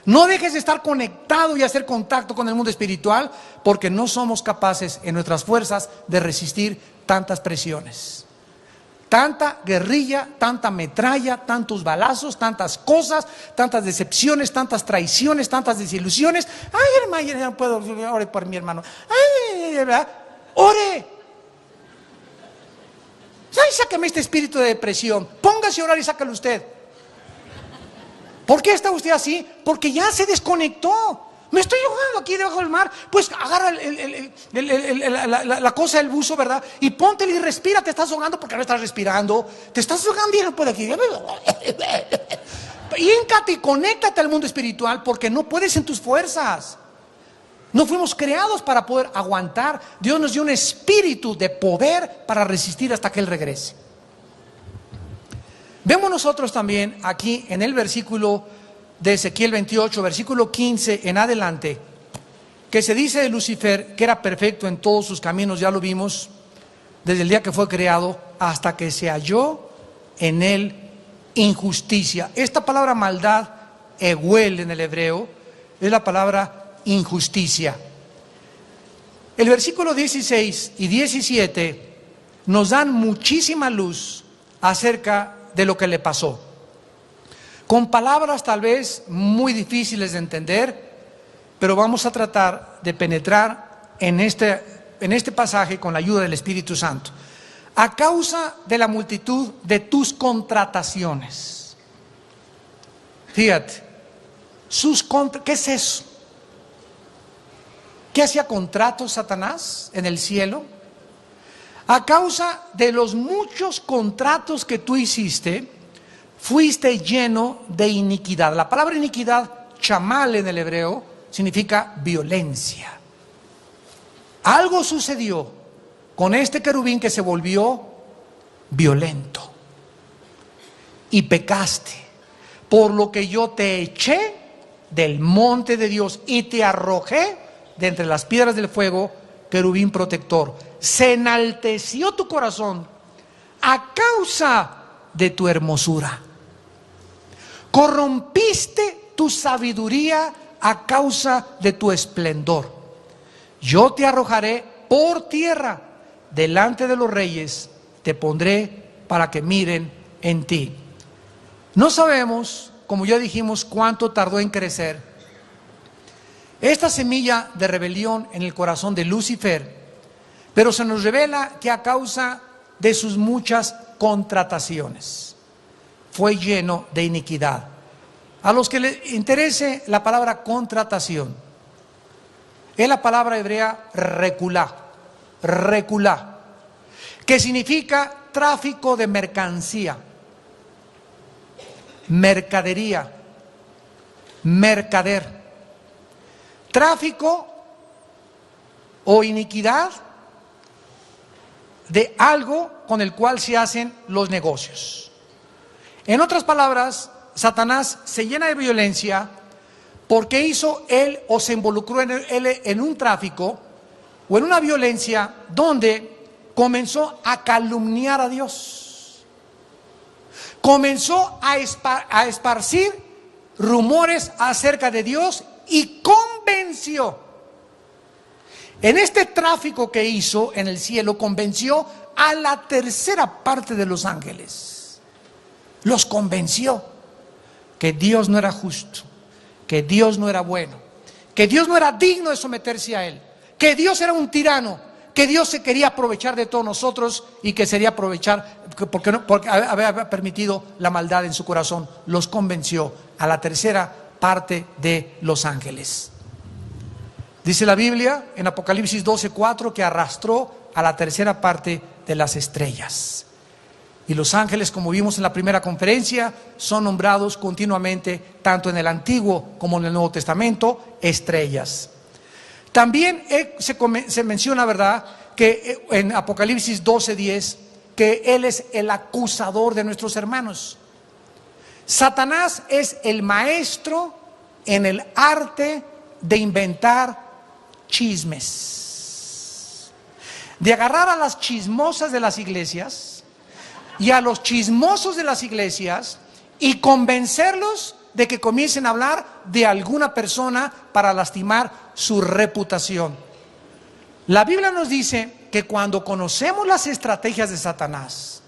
No dejes de estar conectado y hacer contacto con el mundo espiritual, porque no somos capaces en nuestras fuerzas de resistir tantas presiones. Tanta guerrilla, tanta metralla, tantos balazos, tantas cosas, tantas decepciones, tantas traiciones, tantas desilusiones. Ay, hermano, ya no puedo, ore por mi hermano. Ay, ¿verdad? Ore. Ay, sáqueme este espíritu de depresión. Póngase a orar y sácalo usted. ¿Por qué está usted así? Porque ya se desconectó. Me estoy ahogando aquí debajo del mar. Pues agarra la cosa del buzo, ¿verdad? Y póntele y respira. Te estás ahogando porque no estás respirando. Te estás ahogando y no puedes aquí. Híncate y conéctate al mundo espiritual, porque no puedes en tus fuerzas. No fuimos creados para poder aguantar. Dios nos dio un espíritu de poder para resistir hasta que Él regrese. Vemos nosotros también aquí en el versículo de Ezequiel 28, versículo 15 en adelante, que se dice de Lucifer que era perfecto en todos sus caminos. Ya lo vimos desde el día que fue creado hasta que se halló en él injusticia. Esta palabra maldad, eguel en el hebreo, es la palabra injusticia. El versículo 16 y 17 nos dan muchísima luz acerca de lo que le pasó, con palabras tal vez muy difíciles de entender, pero vamos a tratar de penetrar en este pasaje con la ayuda del Espíritu Santo. A causa de la multitud de tus contrataciones. Fíjate, ¿qué es eso? ¿Qué hacía contratos Satanás en el cielo? A causa de los muchos contratos que tú hiciste, fuiste lleno de iniquidad. La palabra iniquidad, chamal en el hebreo, significa violencia. Algo sucedió con este querubín que se volvió violento. Y pecaste, por lo que yo te eché del monte de Dios y te arrojé de entre las piedras del fuego, querubín protector. Se enalteció tu corazón a causa de tu hermosura. Corrompiste tu sabiduría a causa de tu esplendor. Yo te arrojaré por tierra delante de los reyes, te pondré para que miren en ti. No sabemos, como ya dijimos, cuánto tardó en crecer esta semilla de rebelión en el corazón de Lucifer, pero se nos revela que a causa de sus muchas contrataciones fue lleno de iniquidad. A los que les interese la palabra contratación, es la palabra hebrea reculá, que significa tráfico de mercancía, mercadería, mercader. Tráfico o iniquidad de algo con el cual se hacen los negocios. En otras palabras, Satanás se llena de violencia porque hizo él o se involucró en un tráfico o en una violencia donde comenzó a calumniar a Dios. Comenzó a esparcir rumores acerca de Dios y convenció. En este tráfico que hizo en el cielo, convenció a la tercera parte de los ángeles. Los convenció que Dios no era justo, que Dios no era bueno, que Dios no era digno de someterse a Él, que Dios era un tirano, que Dios se quería aprovechar de todos nosotros y que sería aprovechar porque había permitido la maldad en su corazón. Los convenció a la tercera parte de los ángeles. Dice la Biblia en Apocalipsis 12:4 que arrastró a la tercera parte de las estrellas. Y los ángeles, como vimos en la primera conferencia, son nombrados continuamente, tanto en el Antiguo como en el Nuevo Testamento, estrellas. También se menciona, ¿verdad?, que en Apocalipsis 12:10, que Él es el acusador de nuestros hermanos. Satanás es el maestro en el arte de inventar chismes, de agarrar a las chismosas de las iglesias y a los chismosos de las iglesias y convencerlos de que comiencen a hablar de alguna persona para lastimar su reputación. La Biblia nos dice que cuando conocemos las estrategias de Satanás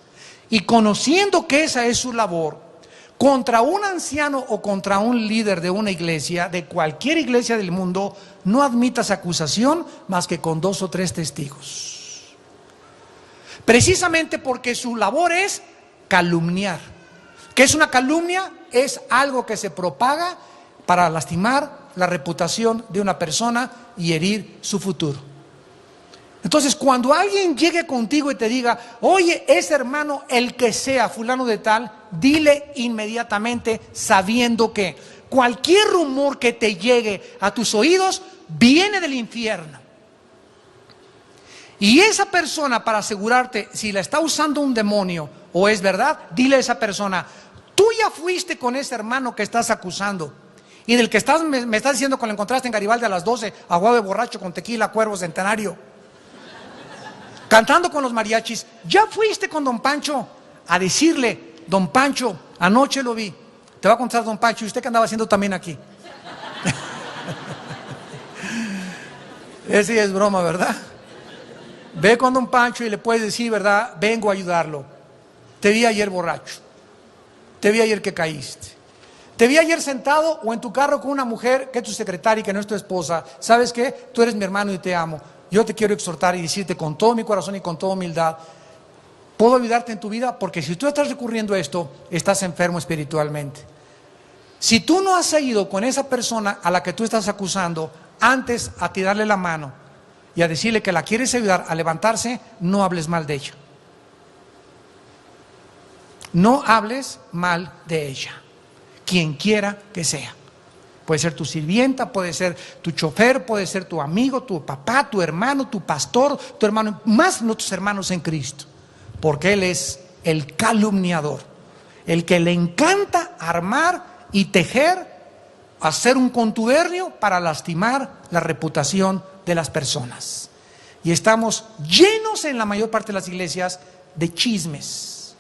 y conociendo que esa es su labor, contra un anciano o contra un líder de una iglesia, de cualquier iglesia del mundo, no admitas acusación más que con 2 o 3 testigos. Precisamente porque su labor es calumniar. ¿Qué es una calumnia? Es algo que se propaga para lastimar la reputación de una persona y herir su futuro. Entonces, cuando alguien llegue contigo y te diga, oye, ese hermano, el que sea, fulano de tal, dile inmediatamente, sabiendo que cualquier rumor que te llegue a tus oídos viene del infierno. Y esa persona, para asegurarte si la está usando un demonio o es verdad, dile a esa persona, tú ya fuiste con ese hermano que estás acusando y del que me estás diciendo que lo encontraste en Garibaldi a las 12, aguado de borracho con tequila, cuervo centenario, cantando con los mariachis. Ya fuiste con don Pancho a decirle, don Pancho, anoche lo vi. Te va a contar don Pancho, ¿y usted qué andaba haciendo también aquí? Ese es broma, ¿verdad? Ve con don Pancho y le puedes decir, ¿verdad? Vengo a ayudarlo. Te vi ayer borracho. Te vi ayer que caíste. Te vi ayer sentado o en tu carro con una mujer que es tu secretaria y que no es tu esposa. ¿Sabes qué? Tú eres mi hermano y te amo. Yo te quiero exhortar y decirte con todo mi corazón y con toda humildad, puedo ayudarte en tu vida porque si tú estás recurriendo a esto, estás enfermo espiritualmente. Si tú no has ido con esa persona a la que tú estás acusando antes a tirarle la mano y a decirle que la quieres ayudar a levantarse, no hables mal de ella. No hables mal de ella, quien quiera que sea. Puede ser tu sirvienta, puede ser tu chofer, puede ser tu amigo, tu papá, tu hermano, tu pastor, tu hermano, más nuestros hermanos en Cristo. Porque Él es el calumniador, el que le encanta armar y tejer, hacer un contubernio para lastimar la reputación de las personas. Y estamos llenos en la mayor parte de las iglesias de chismes,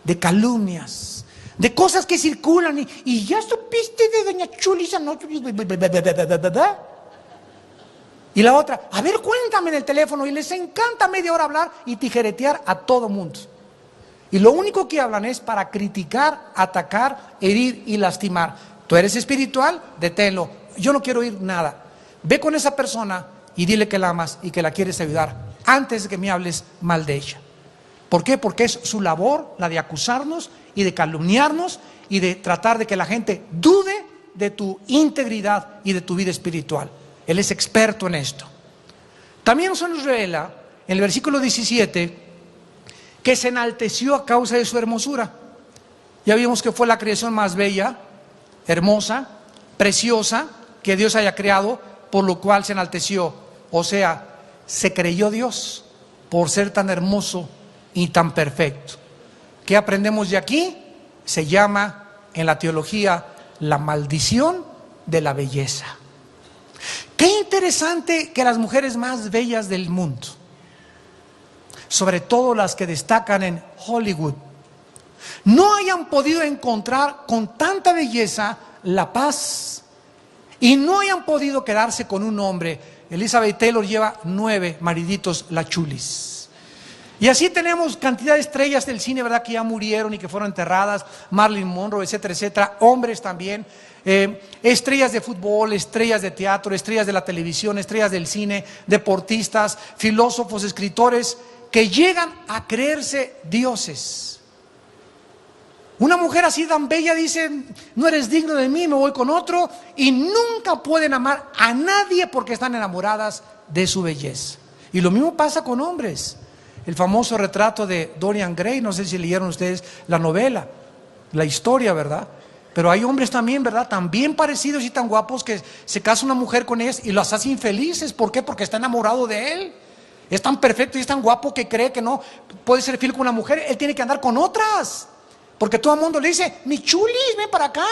de calumnias, de cosas que circulan y ya supiste de doña Chulis anoche. Y la otra, a ver, cuéntame en el teléfono. Y les encanta media hora hablar y tijeretear a todo mundo. Y lo único que hablan es para criticar, atacar, herir y lastimar. Tú eres espiritual, deténlo. Yo no quiero oír nada. Ve con esa persona y dile que la amas y que la quieres ayudar antes de que me hables mal de ella. ¿Por qué? Porque es su labor, la de acusarnos y de calumniarnos y de tratar de que la gente dude de tu integridad y de tu vida espiritual. Él es experto en esto. También se nos revela en el versículo 17 que se enalteció a causa de su hermosura. Ya vimos que fue la creación más bella, hermosa, preciosa que Dios haya creado, por lo cual se enalteció. O sea, se creyó Dios por ser tan hermoso y tan perfecto. ¿Qué aprendemos de aquí? Se llama en la teología la maldición de la belleza. Qué interesante que las mujeres más bellas del mundo, sobre todo las que destacan en Hollywood, no hayan podido encontrar con tanta belleza la paz y no hayan podido quedarse con un hombre. Elizabeth Taylor lleva 9 mariditos, la Chulis. Y así tenemos cantidad de estrellas del cine, ¿verdad?, que ya murieron y que fueron enterradas, Marilyn Monroe, etcétera, etcétera, hombres también, estrellas de fútbol, estrellas de teatro, estrellas de la televisión, estrellas del cine, deportistas, filósofos, escritores, que llegan a creerse dioses. Una mujer así tan bella dice, no eres digno de mí, me voy con otro, y nunca pueden amar a nadie porque están enamoradas de su belleza. Y lo mismo pasa con hombres. El famoso retrato de Dorian Gray, no sé si leyeron ustedes la novela, la historia, ¿verdad? Pero hay hombres también, ¿verdad?, tan bien parecidos y tan guapos que se casa una mujer con ellos y los hace infelices. ¿Por qué? Porque está enamorado de él. Es tan perfecto y es tan guapo que cree que no puede ser fiel con una mujer. Él tiene que andar con otras, porque todo el mundo le dice, mi Chulis, ven para acá.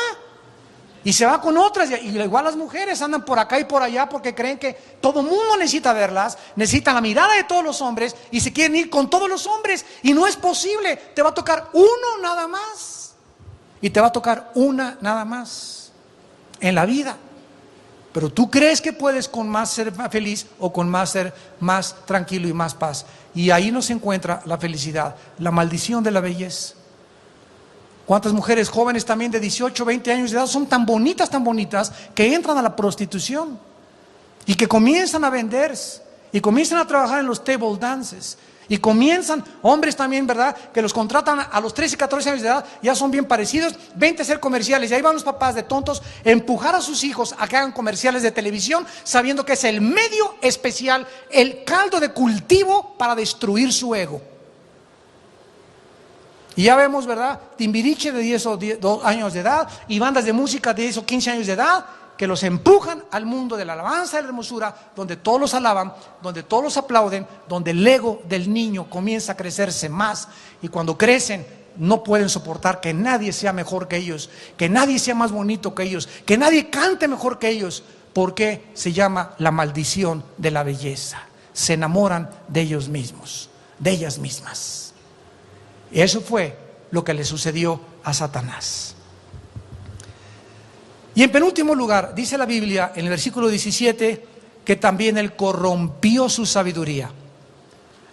Y se va con otras, y igual las mujeres andan por acá y por allá porque creen que todo el mundo necesita verlas, necesitan la mirada de todos los hombres y se quieren ir con todos los hombres, y no es posible. Te va a tocar uno nada más, y te va a tocar una nada más en la vida. Pero tú crees que puedes con más ser más feliz o con más ser más tranquilo y más paz, y ahí no se encuentra la felicidad, la maldición de la belleza. ¿Cuántas mujeres jóvenes también de 18, 20 años de edad son tan bonitas, que entran a la prostitución y que comienzan a venderse y comienzan a trabajar en los table dances y comienzan, hombres también, ¿verdad?, que los contratan a los 13 y 14 años de edad, ya son bien parecidos, vente a hacer comerciales, y ahí van los papás de tontos a empujar a sus hijos a que hagan comerciales de televisión, sabiendo que es el medio especial, el caldo de cultivo para destruir su ego. Y ya vemos, ¿verdad?, Timbiriche de 10 o 12 años de edad y bandas de música de 10 o 15 años de edad que los empujan al mundo de la alabanza y la hermosura, donde todos los alaban, donde todos los aplauden, donde el ego del niño comienza a crecerse más, y cuando crecen no pueden soportar que nadie sea mejor que ellos, que nadie sea más bonito que ellos, que nadie cante mejor que ellos, porque se llama la maldición de la belleza. Se enamoran de ellos mismos, de ellas mismas. Eso fue lo que le sucedió a Satanás. Y en penúltimo lugar, dice la Biblia en el versículo 17 que también él corrompió su sabiduría.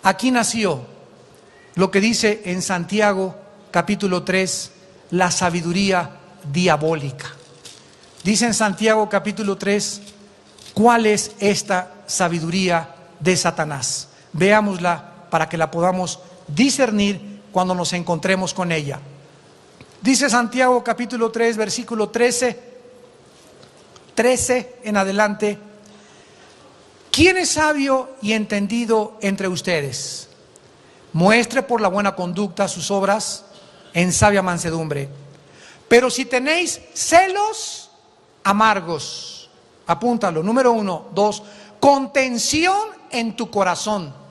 Aquí nació lo que dice en Santiago capítulo 3, la sabiduría diabólica. Dice en Santiago capítulo 3, ¿cuál es esta sabiduría de Satanás? Veámosla para que la podamos discernir cuando nos encontremos con ella. Dice Santiago capítulo 3, versículo 13 en adelante: ¿quién es sabio y entendido entre ustedes? Muestre por la buena conducta sus obras en sabia mansedumbre. Pero si tenéis celos amargos, apúntalo, número 1, 2, contención en tu corazón.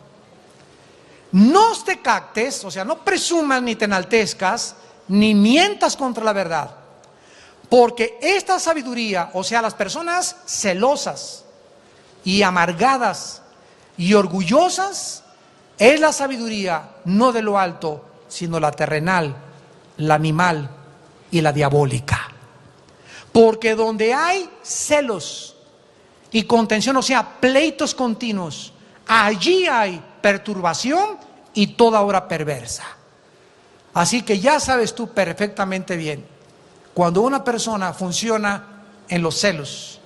No te cactes, o sea, no presumas ni te enaltezcas, ni mientas contra la verdad. Porque esta sabiduría, o sea, las personas celosas y amargadas y orgullosas, es la sabiduría no de lo alto, sino la terrenal, la animal y la diabólica. Porque donde hay celos y contención, o sea, pleitos continuos, allí hay perturbación y toda obra perversa. Así que ya sabes tú perfectamente bien, cuando una persona funciona en los celos,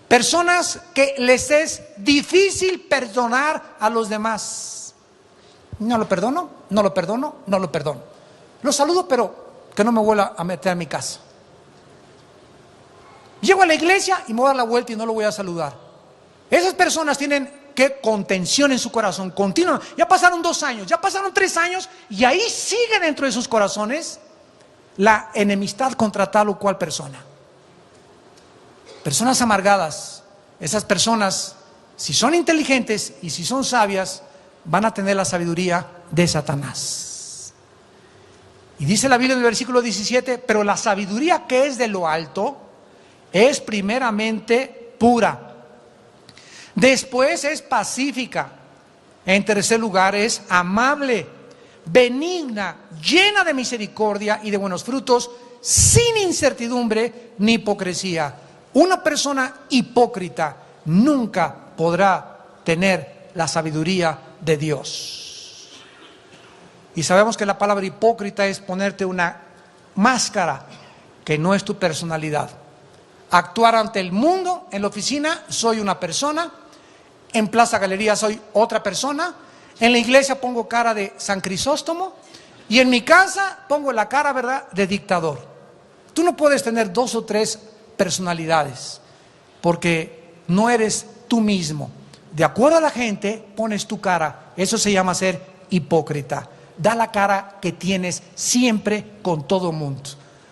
personas que les es difícil perdonar a los demás. No lo perdono, no lo perdono, no lo perdono. Lo saludo, pero que no me vuelva a meter a mi casa. Llego a la iglesia y me voy a dar la vuelta y no lo voy a saludar. Esas personas tienen contención en su corazón continua. Ya pasaron 2 años, ya pasaron 3 años y ahí sigue dentro de sus corazones la enemistad contra tal o cual persona. Personas amargadas, esas personas, si son inteligentes y si son sabias, van a tener la sabiduría de Satanás. Y dice la Biblia en el versículo 17, pero la sabiduría que es de lo alto es primeramente pura. Después es pacífica. En tercer lugar es amable, benigna, llena de misericordia y de buenos frutos, sin incertidumbre ni hipocresía. Una persona hipócrita nunca podrá tener la sabiduría de Dios. Y sabemos que la palabra hipócrita es ponerte una máscara que no es tu personalidad. Actuar ante el mundo, en la oficina soy una persona, en Plaza Galería soy otra persona, en la iglesia pongo cara de San Crisóstomo y en mi casa pongo la cara, ¿verdad?, de dictador. Tú no puedes tener 2 o 3 personalidades porque no eres tú mismo. De acuerdo a la gente pones tu cara. Eso se llama ser hipócrita. Da la cara que tienes siempre con todo mundo.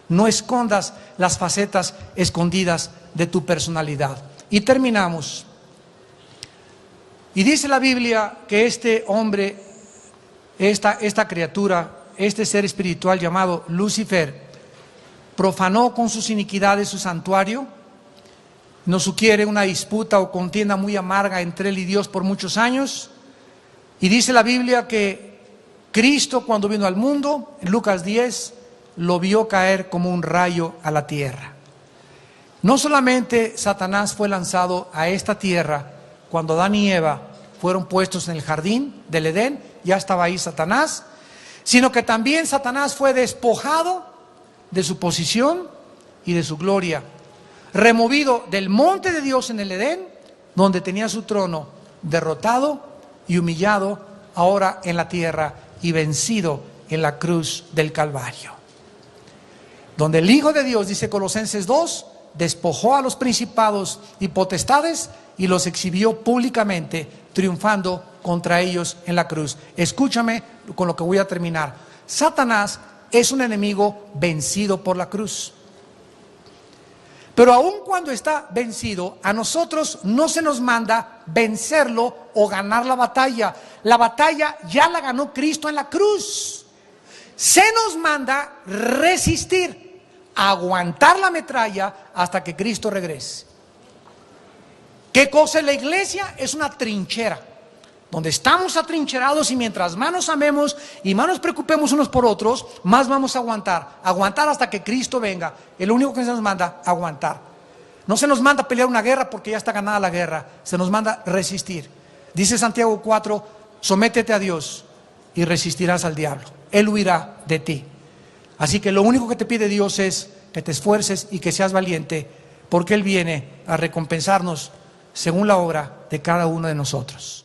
No escondas las facetas escondidas de tu personalidad. Y terminamos. Y dice la Biblia que este hombre, esta criatura, este ser espiritual llamado Lucifer, profanó con sus iniquidades su santuario, nos sugiere una disputa o contienda muy amarga entre él y Dios por muchos años. Y dice la Biblia que Cristo, cuando vino al mundo, en Lucas 10, lo vio caer como un rayo a la tierra. No solamente Satanás fue lanzado a esta tierra cuando Adán y Eva fueron puestos en el jardín del Edén, ya estaba ahí Satanás, sino que también Satanás fue despojado de su posición y de su gloria, removido del monte de Dios en el Edén, donde tenía su trono, derrotado y humillado ahora en la tierra y vencido en la cruz del Calvario, donde el Hijo de Dios, dice Colosenses 2, despojó a los principados y potestades y los exhibió públicamente, triunfando contra ellos en la cruz. Escúchame con lo que voy a terminar. Satanás es un enemigo vencido por la cruz. Pero aun cuando está vencido, a nosotros no se nos manda vencerlo o ganar la batalla. La batalla ya la ganó Cristo en la cruz. Se nos manda resistir, aguantar la metralla hasta que Cristo regrese. ¿Qué cosa es la iglesia? Es una trinchera, donde estamos atrincherados y mientras más nos amemos y más nos preocupemos unos por otros, más vamos a aguantar hasta que Cristo venga. Es lo único que se nos manda, aguantar. No se nos manda pelear una guerra porque ya está ganada la guerra, se nos manda resistir. Dice Santiago 4, sométete a Dios y resistirás al diablo, Él huirá de ti. Así que lo único que te pide Dios es que te esfuerces y que seas valiente, porque Él viene a recompensarnos según la obra de cada uno de nosotros.